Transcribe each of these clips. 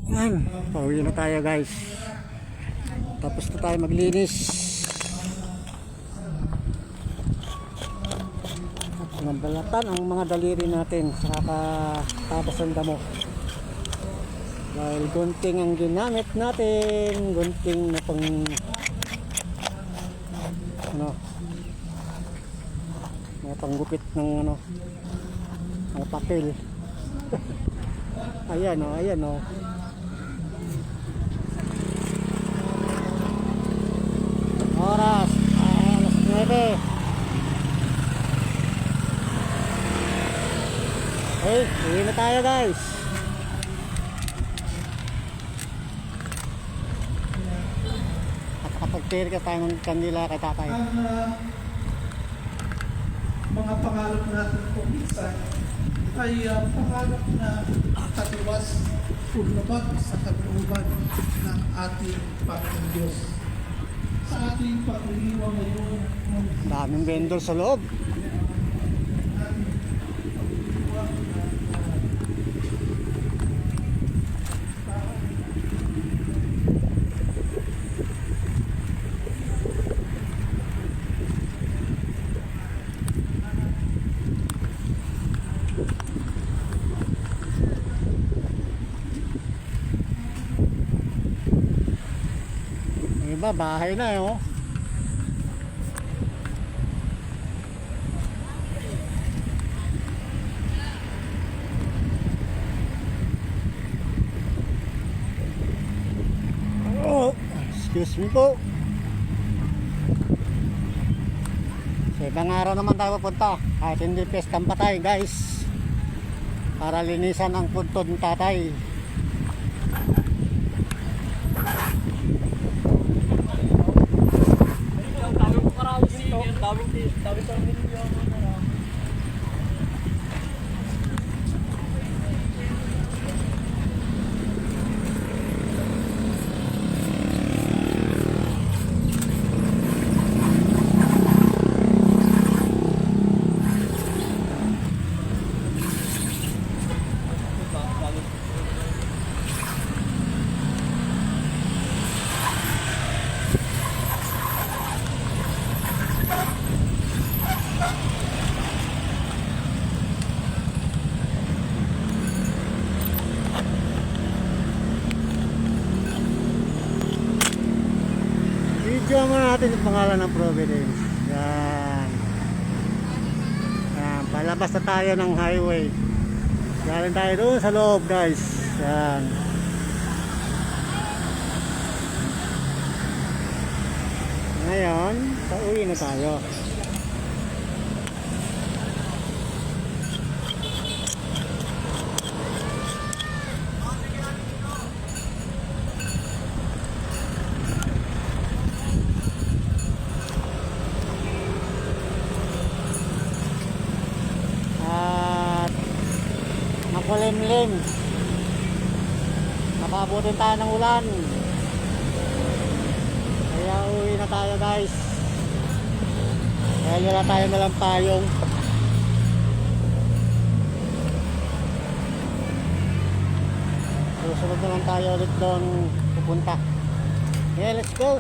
Yan, pauwi na tayo guys. Tapos na tayo maglinis. At nabalatan ang mga daliri natin sa kakatapos ng damo. Dahil gunting ang ginamit natin. Gunting na pang mga panggupit ng mga papel. Ayan o, ayan o. Oras, alas 9. Okay, uwi na tayo guys. At kapag-tiri ka tayo ng kanila kay tatay. Mga pangarap natin kung minsan ay pangarap na katiwas ulabag sa kalooban ng ating Panginoon Diyos. Sa ating pag-iwan ngayon, Daming vendor sa loob. Iba, bahay na eh, oh. Oh, excuse me po. Sa ibang araw naman tayo pupunta. Kahit hindi pestang patay guys. Para linisan ang punto ng tatay. Video mo natin yung pangalan ng Providence. Yan. Yan. Palabas na tayo ng highway. Galing tayo doon sa loob guys. Yan. Ngayon, pauwi na tayo. Makulimlim, nakabutin tayo ng ulan, kaya uwi na tayo guys. Kaya wala tayo nalang payong. Susunod naman tayo ulit doon pupunta. Okay, let's go.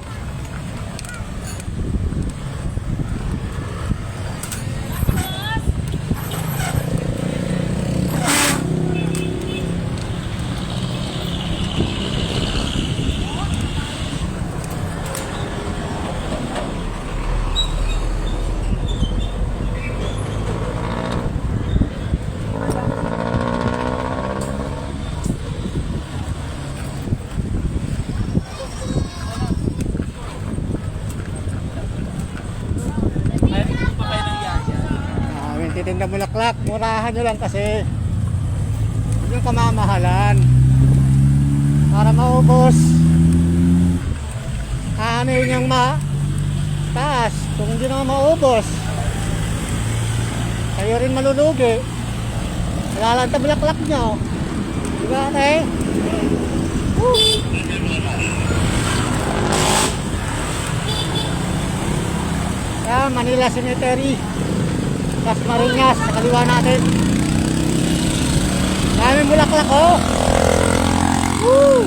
Titinda Bulaklak, murahan nyo lang kasi yung kamamahalan para maubos. Ano yun yung taas, kung hindi naman maubos kayo rin malulugi. Wala lang ta Bulaklak nyo, diba eh? Yan, Manila Cemetery, Las Marinas, sa kaliwa natin. Daming bulaklak, oh. Woo!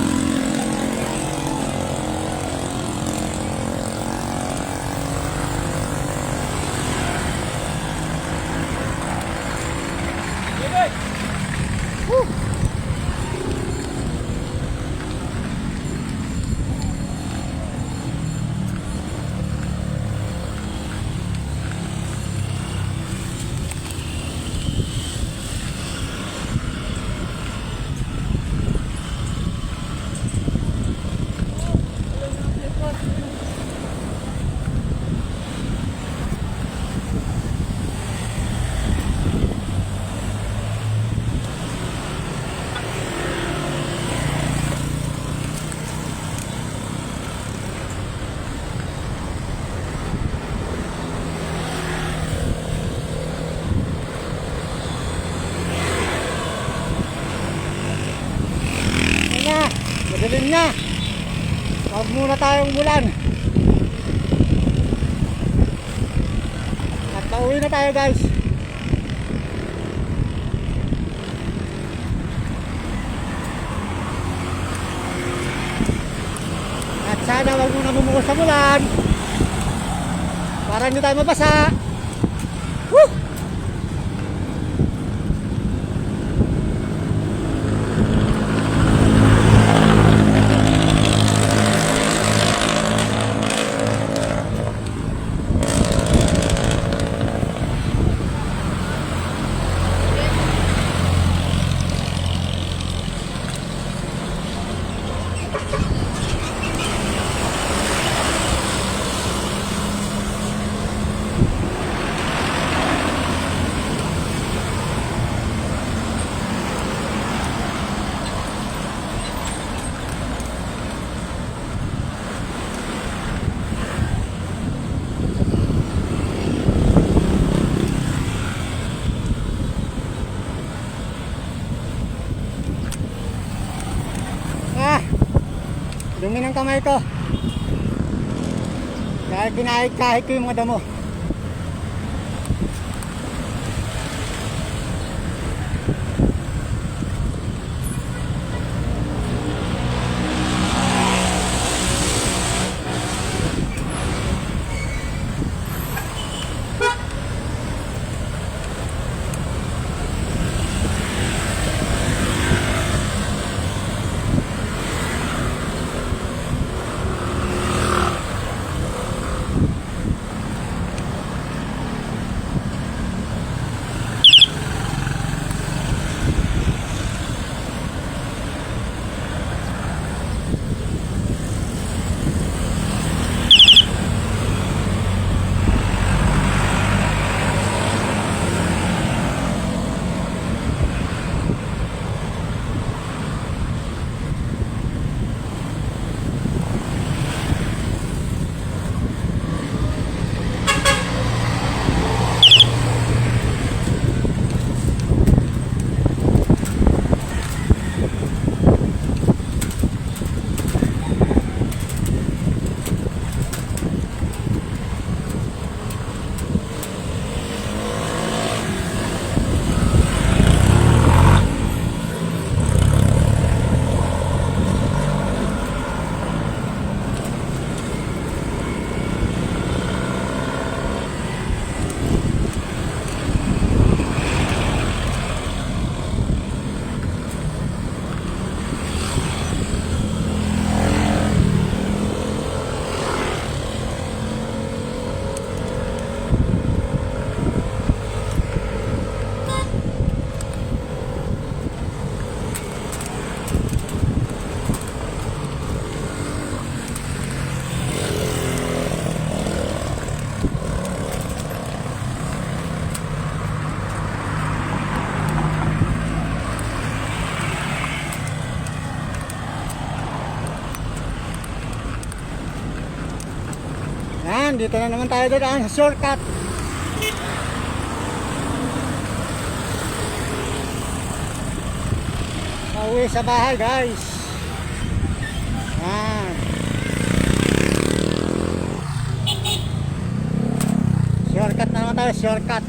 na, madilim na. Huwag muna tayong umulan. At pauwi na tayo guys. At sana huwag muna bumuhos sa ulan para hindi tayo mabasa. Woo! Dumi ng kamay ko dahil kinahit-kahit ko yung mga damo. Yan, dito na naman tayo doon sa shortcut. Pauwi sa bahay guys. Yan. Shortcut na naman tayo, shortcut.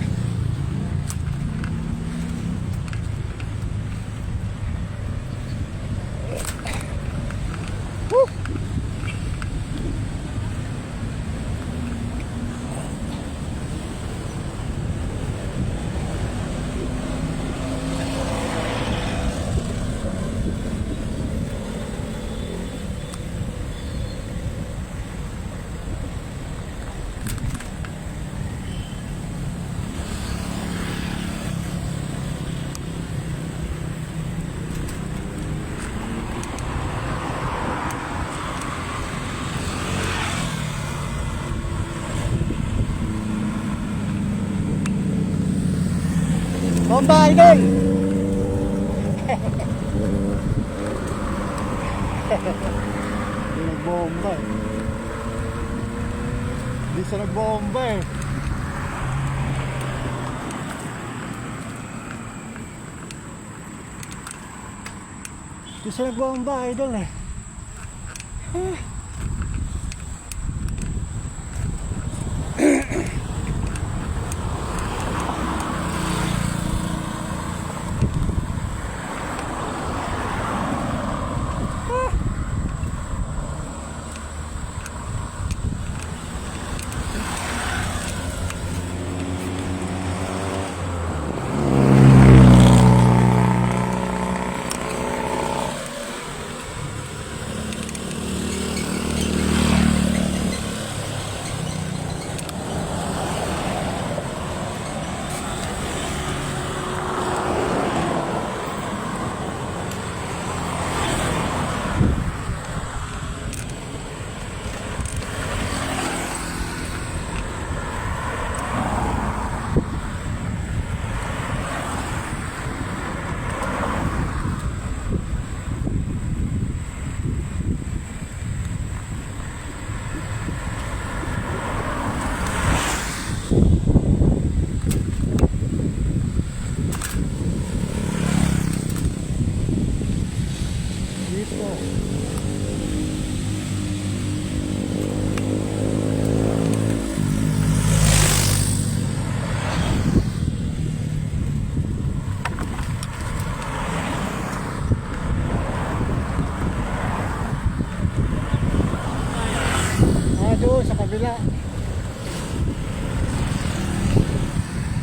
Bomba idol. Nagbomba eh. Hindi siya nagbomba eh. Di siya nagbomba, idol eh. Doon sa kabila.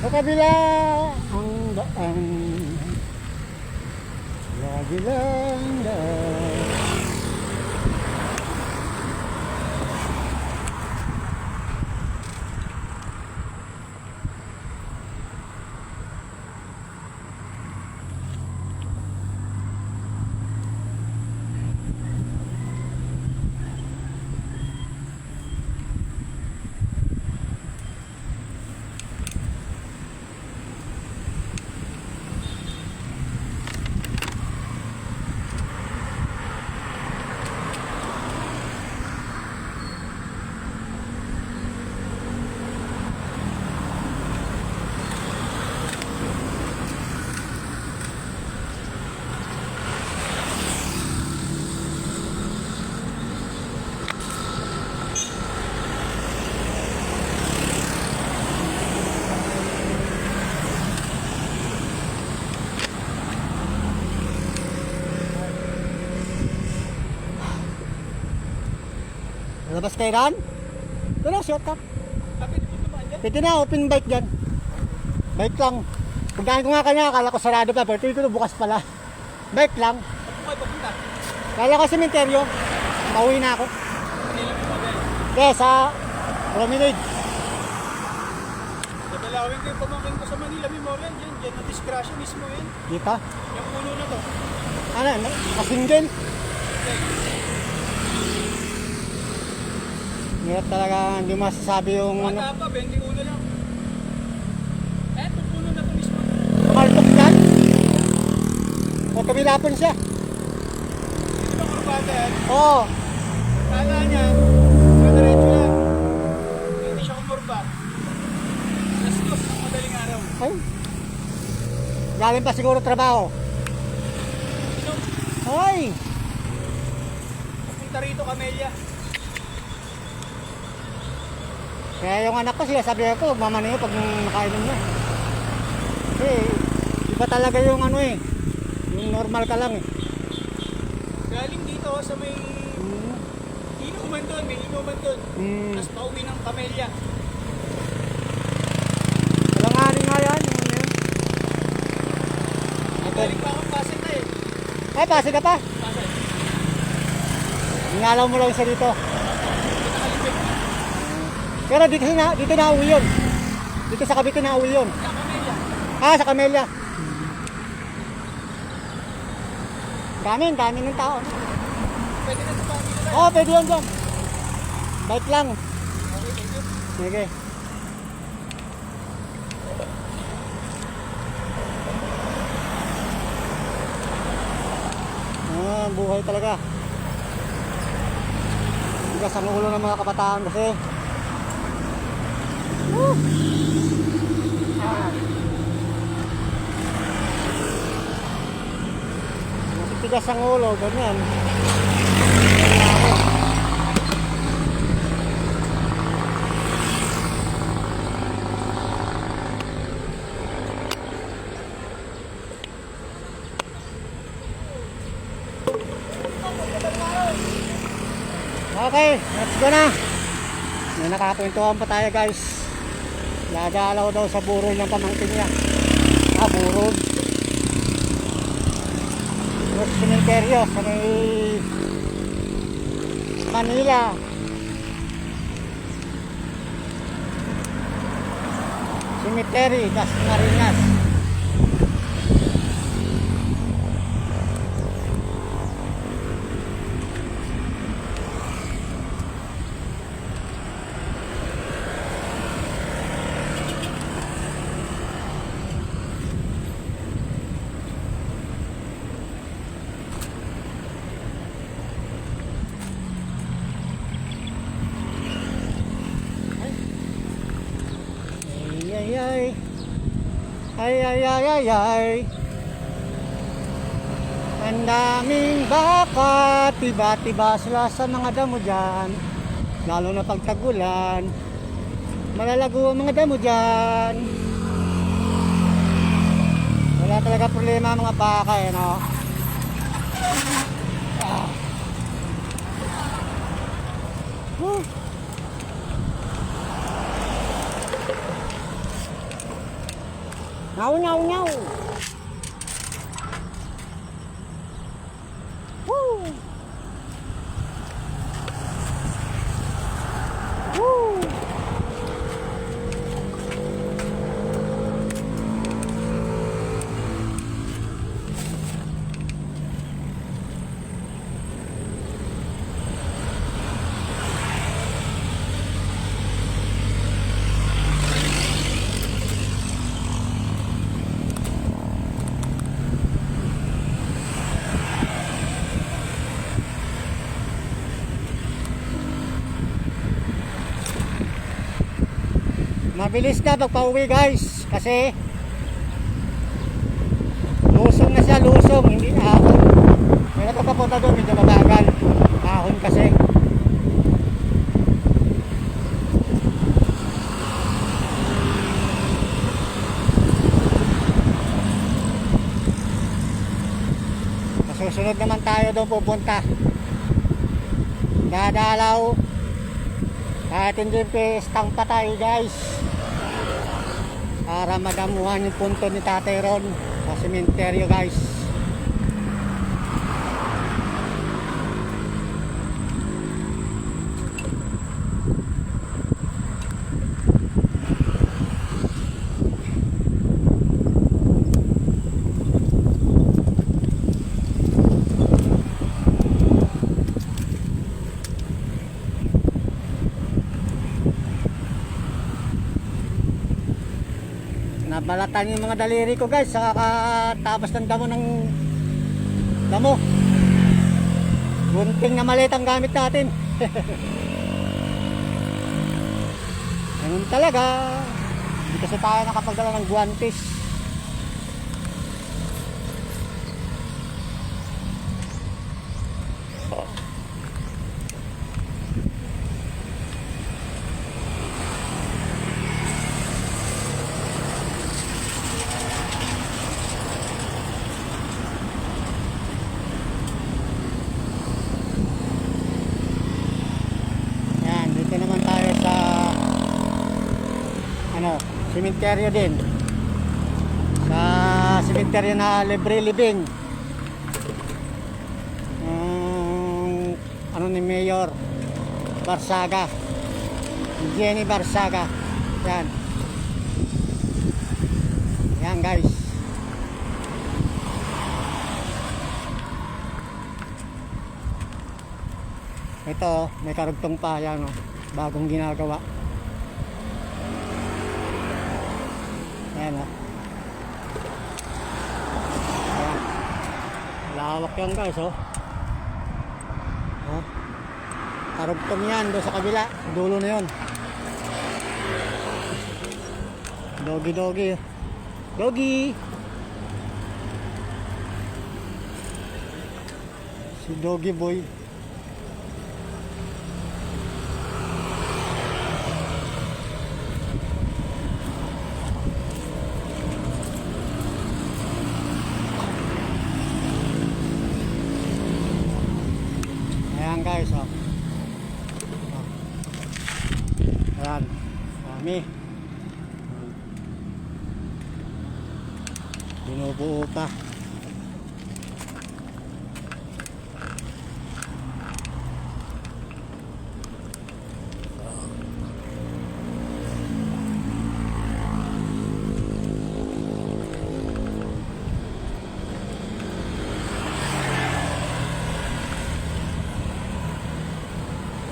Sa kabila ang lagi lang daan. Labas kay Ran? Ito na, short up. Pwede na, open bike dyan. Bike lang. Pagkain ko nga kanya, akala ko sarado pa, pero ito bukas pala. Bike lang. Kala ko sementeryo. Pauwi na ako. Kaya sa promenade. Dadalawin ko yung pamangkin ko sa Manila Memorial. Diyan na disgrasya mismo yun. Dito? Yung puno na to. Ano, kasinggan? Hirap talaga, hindi masasabi yung ano. Bata pa, 21 lang. Itong puno na to mismo. Tumaltok yan? O tumilapon siya? Ito lang kurbata yan. Oo. Kala niya, diretso lang. Hindi siya kumurba. Alas 2 ng madaling araw. Ay. Galing pa siguro trabaho. So, Ay. punta rito, Camellia. Kaya yung anak ko siya sabi ko, mamaniyo pag nakainom niya. Kasi iba talaga yung ano eh. Yung normal ka lang eh. Galing dito sa may inuman doon, may inuman doon. Tapos pauwi ng Camellia. Walang nga yan. Yung ano yun. Galing pa akong Pasig na eh. Ay, pasi ka pa. Pasig. Ingalaw mo lang isa dito. Pero dito na uwi yun. Dito sa Cavite na uwi yun. Sa Camellia. Ah, sa Camellia. Dami ng tao. Pwede na sa Panginoon. Oo, pwede yun dyan. Bike lang. Okay, thank you. Sige. Ah, buhay talaga. Tigas ang ulo ng mga kabataan kasi. matigas ang ulo, ganyan. Okay, let's go na. May nakakwentuhan pa tayo guys. Lagalaw daw sa burol ng pamangkin niya. Burol. Sa cementerio sa may Manila. Cemetery, Dasmariñas. Ay. Ang daming baka, tiba-tiba sila sa mga damo dyan. Lalo na pag tagulan, malalago ang mga damo dyan. Wala talaga problema ang mga baka eh, no? Ngaw. Woo! Woo! Mabilis na pagpa-uwi guys kasi lusong na siya, hindi na ahon. Pero pagpapunta doon medyo mabagal, ahon kasi. Masusunod naman tayo doon pupunta, dadalaw kahit hindi pestang pa tayo guys, para madamuhan yung punto ni Tatay Ron sa sementeryo guys. Nabalatan yung mga daliri ko guys sa kakatapos ng damo. Gunting na maliit ang gamit natin. Ganun talaga. Hindi kasi tayo nakapagdala ng guwantes. Sementeryo din, sa sementeryo na libre living, ano ni Mayor Barsaga, Jenny Barsaga. Yan guys. Ito may karugtong pa yan, bagong ginagawa. Ayan o. Ayan. Lawak yan guys o. Karugtong yan doon sa kabila. Dulo na yun. Doggy. Si Doggy Boy. Ayan guys, oh. Ayan, kami. Binubuo pa.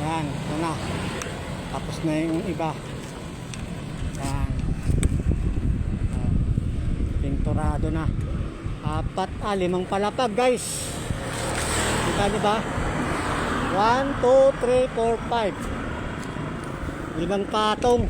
Ayan, ito na. Tapos na yung iba. Ayan. Pinturado na. 5 palapag guys. Kita nyo ba? 1, 2, 3, 4, 5. 5 patong.